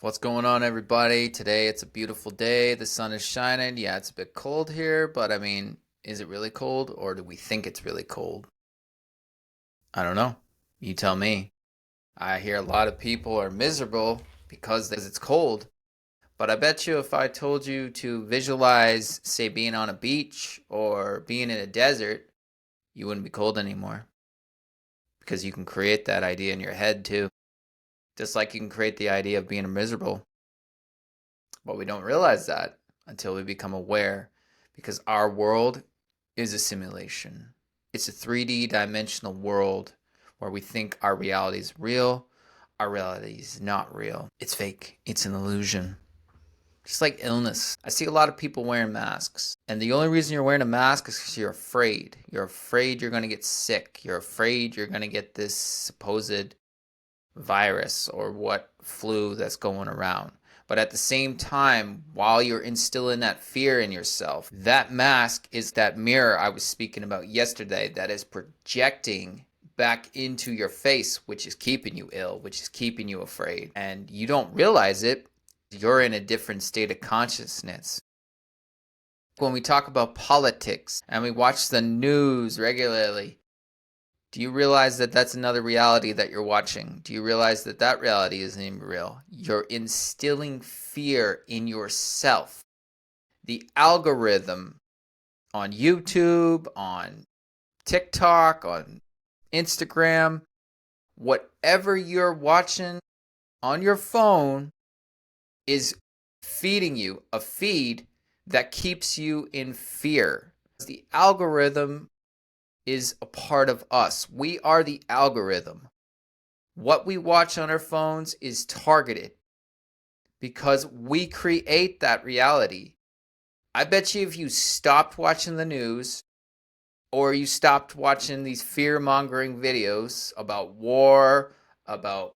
What's going on, everybody? Today it's a beautiful day. The sun is shining. Yeah, it's a bit cold here, but I mean, is it really cold or do we think it's really cold? I don't know. You tell me. I hear a lot of people are miserable because it's cold, but I bet you if I told you to visualize, say, being on a beach or being in a desert, you wouldn't be cold anymore because you can create that idea in your head too. Just like you can create the idea of being miserable. But we don't realize that until we become aware because our world is a simulation. It's a 3D dimensional world where we think our reality is real. Our reality is not real. It's fake. It's an illusion. Just like illness. I see a lot of people wearing masks. And the only reason you're wearing a mask is because you're afraid. You're afraid you're going to get sick. You're afraid you're going to get this supposed virus or what flu that's going around. But at the same time, while you're instilling that fear in yourself, that mask is that mirror I was speaking about yesterday that is projecting back into your face, which is keeping you ill, which is keeping you afraid. And you don't realize it. You're in a different state of consciousness. When we talk about politics and we watch the news regularly, do you realize that that's another reality that you're watching? Do you realize that that reality isn't even real? You're instilling fear in yourself. The algorithm on YouTube, on TikTok, on Instagram, whatever you're watching on your phone is feeding you a feed that keeps you in fear. The algorithm is a part of us. We are the algorithm. What we watch on our phones is targeted because we create that reality. I bet you if you stopped watching the news or you stopped watching these fear-mongering videos about war, about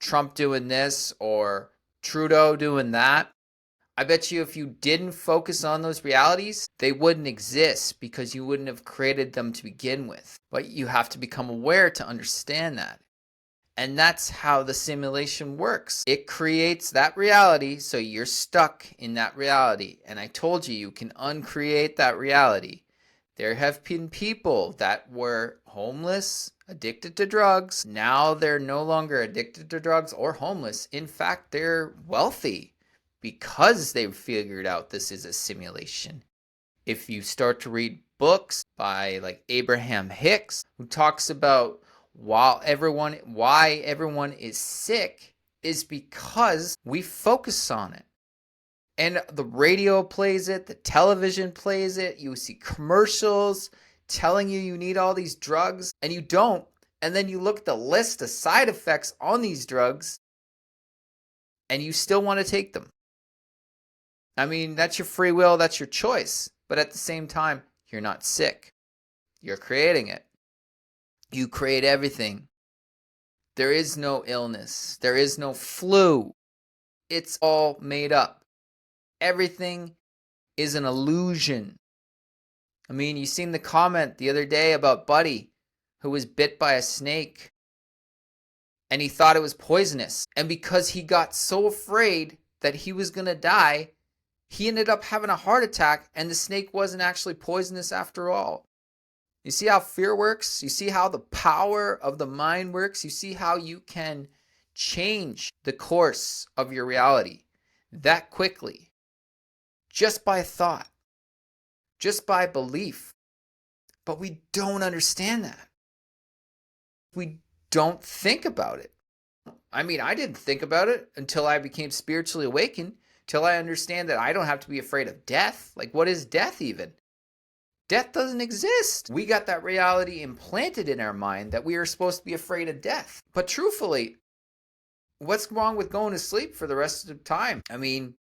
Trump doing this or Trudeau doing that, I bet you if you didn't focus on those realities, they wouldn't exist because you wouldn't have created them to begin with. But you have to become aware to understand that. And that's how the simulation works. It creates that reality, so you're stuck in that reality. And I told you, you can uncreate that reality. There have been people that were homeless, addicted to drugs. Now they're no longer addicted to drugs or homeless. In fact, they're wealthy because they've figured out this is a simulation. If you start to read books by like Abraham Hicks, who talks about why everyone is sick is because we focus on it. And the radio plays it, the television plays it, you see commercials telling you need all these drugs and you don't. And then you look at the list of side effects on these drugs and you still want to take them. I mean, that's your free will, that's your choice. But at the same time, you're not sick. You're creating it. You create everything. There is no illness. There is no flu. It's all made up. Everything is an illusion. I mean, you seen the comment the other day about Buddy, who was bit by a snake, and he thought it was poisonous. And because he got so afraid that he was going to die, he ended up having a heart attack, and the snake wasn't actually poisonous after all. You see how fear works? You see how the power of the mind works? You see how you can change the course of your reality that quickly just by thought, just by belief. But we don't understand that. We don't think about it. I mean, I didn't think about it until I became spiritually awakened, till I understand that I don't have to be afraid of death. Like, what is death even? Death doesn't exist. We got that reality implanted in our mind that we are supposed to be afraid of death. But truthfully, what's wrong with going to sleep for the rest of the time? I mean,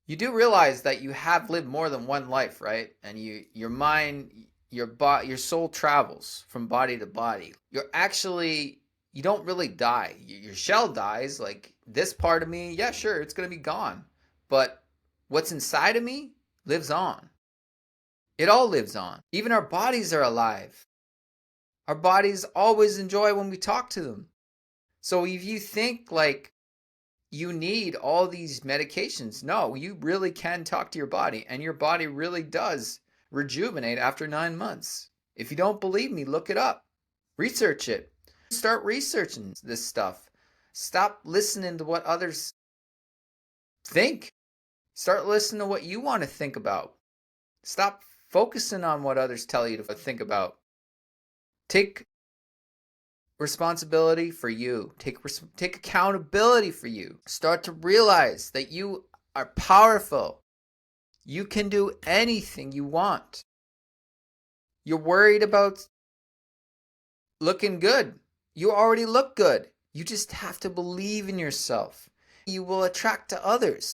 you do realize that you have lived more than one life, right? And your mind, your soul travels from body to body. You don't really die. Your shell dies. Like this part of me, yeah, sure, it's going to be gone. But what's inside of me lives on. It all lives on. Even our bodies are alive. Our bodies always enjoy when we talk to them. So if you think like you need all these medications. No, you really can talk to your body, and your body really does rejuvenate after 9 months. If you don't believe me, look it up. Research it. Start researching this stuff. Stop listening to what others think. Start listening to what you want to think about. Stop focusing on what others tell you to think about. Take responsibility for you. Take accountability for you. Start to realize that you are powerful. You can do anything you want. You're worried about looking good. You already look good. You just have to believe in yourself. You will attract to others.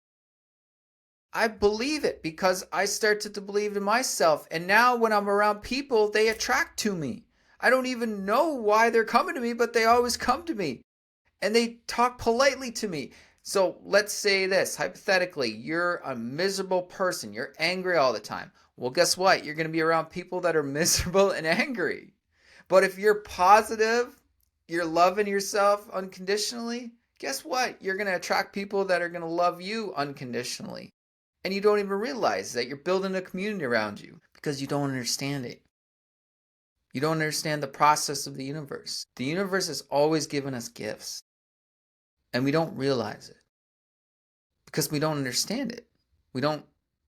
I believe it because I started to believe in myself. And now when I'm around people, they attract to me. I don't even know why they're coming to me, but they always come to me. And they talk politely to me. So let's say this, hypothetically, you're a miserable person. You're angry all the time. Well, guess what? You're going to be around people that are miserable and angry. But if you're positive, you're loving yourself unconditionally, guess what? You're going to attract people that are going to love you unconditionally. And you don't even realize that you're building a community around you because you don't understand it. You don't understand the process of the universe. The universe has always given us gifts. And we don't realize it because we don't understand it. We don't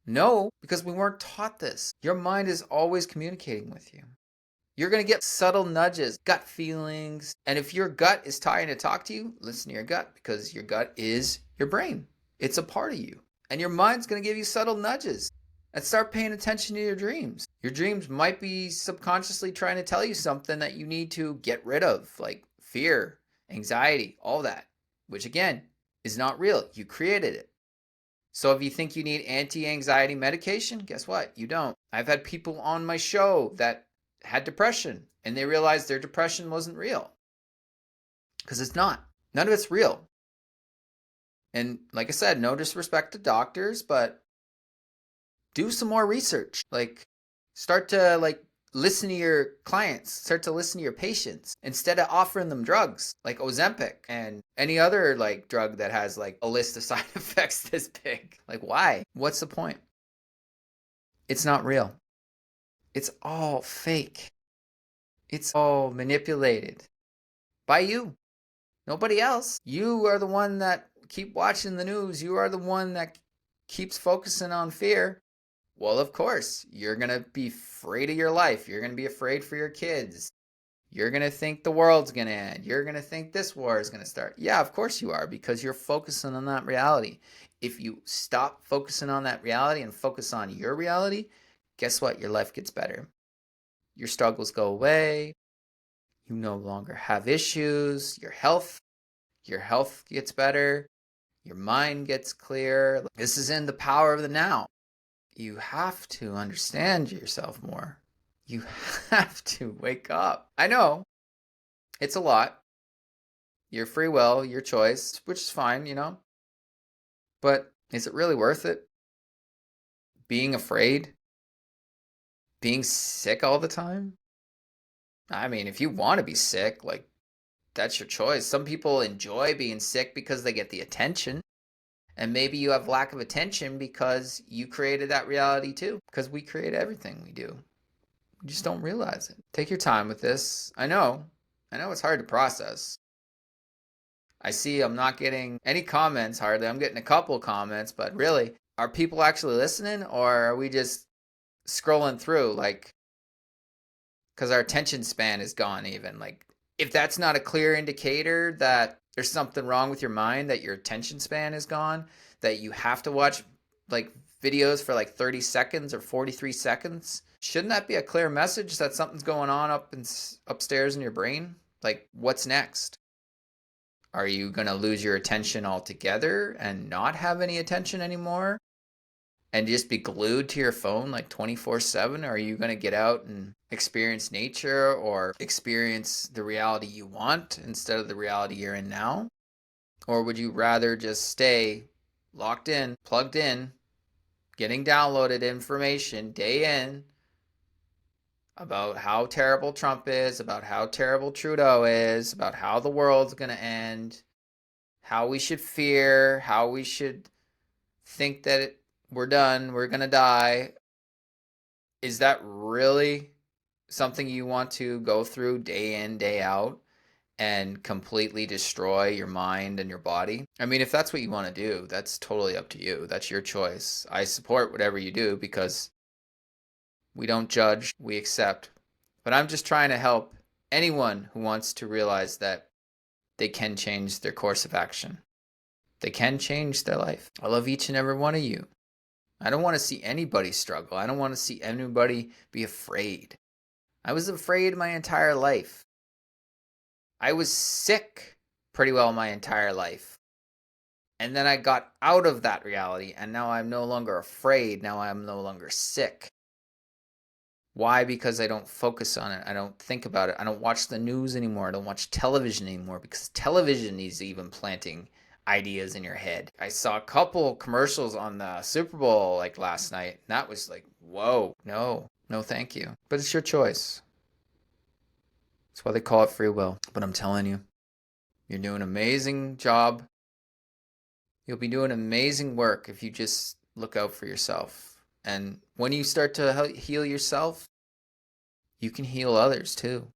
know because we weren't taught this. Your mind is always communicating with you. You're going to get subtle nudges, gut feelings. And if your gut is trying to talk to you, listen to your gut because your gut is your brain. It's a part of you. And your mind's going to give you subtle nudges. And start paying attention to your dreams. Your dreams might be subconsciously trying to tell you something that you need to get rid of, like fear, anxiety, all that, which again is not real. You created it. So if you think you need anti-anxiety medication, guess what? You don't. I've had people on my show that had depression and they realized their depression wasn't real. Because it's not. None of it's real. And like I said, no disrespect to doctors, but do some more research. Like start to listen to your clients, start to listen to your patients instead of offering them drugs like Ozempic and any other drug that has a list of side effects this big. Why? What's the point? It's not real. It's all fake. It's all manipulated by you. Nobody else. You are the one that keep watching the news. You are the one that keeps focusing on fear. Well, of course, you're going to be afraid of your life. You're going to be afraid for your kids. You're going to think the world's going to end. You're going to think this war is going to start. Yeah, of course you are, because you're focusing on that reality. If you stop focusing on that reality and focus on your reality, guess what? Your life gets better. Your struggles go away. You no longer have issues. Your health gets better. Your mind gets clear. This is in the power of the now. You have to understand yourself more. You have to wake up. I know it's a lot. Your free will, your choice, which is fine, But is it really worth it? Being afraid? Being sick all the time? I mean, if you want to be sick, that's your choice. Some people enjoy being sick because they get the attention. And maybe you have lack of attention because you created that reality too. Because we create everything we do. You just don't realize it. Take your time with this. I know it's hard to process. I see I'm not getting any comments hardly. I'm getting a couple comments, but really, are people actually listening or are we just scrolling through because our attention span is gone even? If that's not a clear indicator that there's something wrong with your mind, that your attention span is gone, that you have to watch videos for 30 seconds or 43 seconds, shouldn't that be a clear message that something's going on upstairs in your brain? What's next? Are you going to lose your attention altogether and not have any attention anymore? And just be glued to your phone 24/7? Or are you going to get out and experience nature or experience the reality you want instead of the reality you're in now? Or would you rather just stay locked in, plugged in, getting downloaded information day in about how terrible Trump is, about how terrible Trudeau is, about how the world's going to end, how we should fear, how we should think that we're done, we're going to die. Is that really something you want to go through day in, day out and completely destroy your mind and your body? I mean, if that's what you want to do, that's totally up to you. That's your choice. I support whatever you do because we don't judge, we accept. But I'm just trying to help anyone who wants to realize that they can change their course of action. They can change their life. I love each and every one of you. I don't want to see anybody struggle. I don't want to see anybody be afraid. I was afraid my entire life. I was sick pretty well my entire life. And then I got out of that reality, and now I'm no longer afraid. Now I'm no longer sick. Why? Because I don't focus on it. I don't think about it. I don't watch the news anymore. I don't watch television anymore because television is even planting ideas in your head. I saw a couple commercials on the Super Bowl like last night, and that was like, whoa, no, thank you. But it's your choice. That's why they call it free will. But I'm telling you, you're doing an amazing job. You'll be doing amazing work if you just look out for yourself. And when you start to heal yourself, you can heal others too.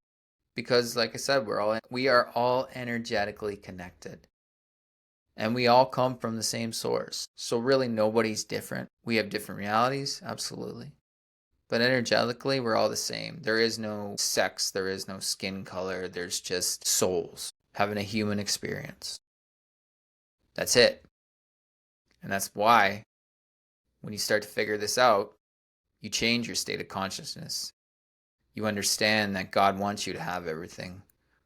Because like I said, we are all energetically connected. And we all come from the same source. So really nobody's different. We have different realities, absolutely. But energetically, we're all the same. There is no sex, there is no skin color, there's just souls having a human experience. That's it. And that's why when you start to figure this out, you change your state of consciousness. You understand that God wants you to have everything.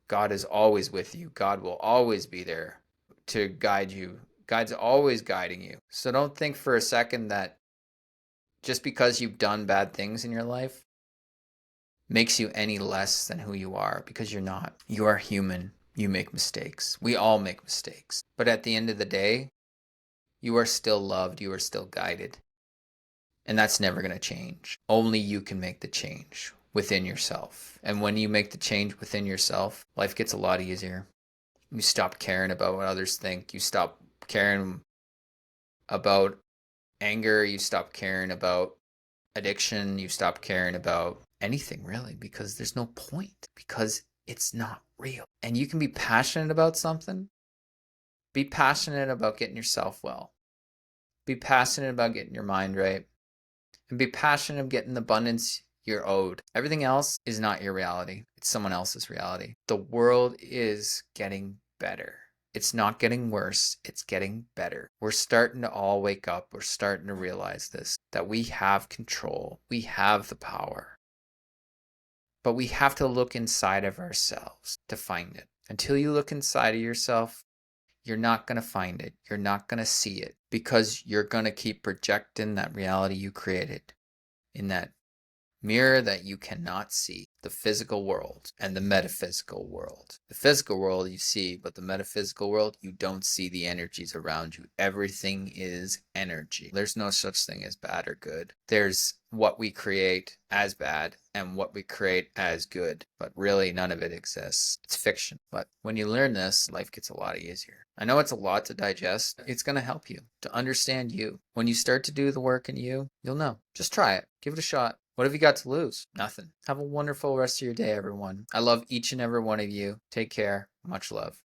God is always with you. God will always be there to guide you. God's always guiding you. So don't think for a second that just because you've done bad things in your life makes you any less than who you are, because you're not. You are human. You make mistakes. We all make mistakes. But at the end of the day, you are still loved. You are still guided. And that's never going to change. Only you can make the change within yourself. And when you make the change within yourself, life gets a lot easier. You stop caring about what others think. You stop caring about anger. You stop caring about addiction. You stop caring about anything really, because there's no point, because it's not real. And you can be passionate about something. Be passionate about getting yourself well. Be passionate about getting your mind right. And be passionate of getting the abundance you're owed. Everything else is not your reality. It's someone else's reality. The world is getting better. It's not getting worse. It's getting better. We're starting to all wake up. We're starting to realize this, that we have control. We have the power. But we have to look inside of ourselves to find it. Until you look inside of yourself, you're not going to find it. You're not going to see it, because you're going to keep projecting that reality you created in that mirror that you cannot see, the physical world and the metaphysical world. The physical world you see, but the metaphysical world, you don't see the energies around you. Everything is energy. There's no such thing as bad or good. There's what we create as bad and what we create as good, but really none of it exists. It's fiction. But when you learn this, life gets a lot easier. I know it's a lot to digest. It's going to help you to understand you. When you start to do the work in you, you'll know. Just try it. Give it a shot. What have you got to lose? Nothing. Have a wonderful rest of your day, everyone. I love each and every one of you. Take care. Much love.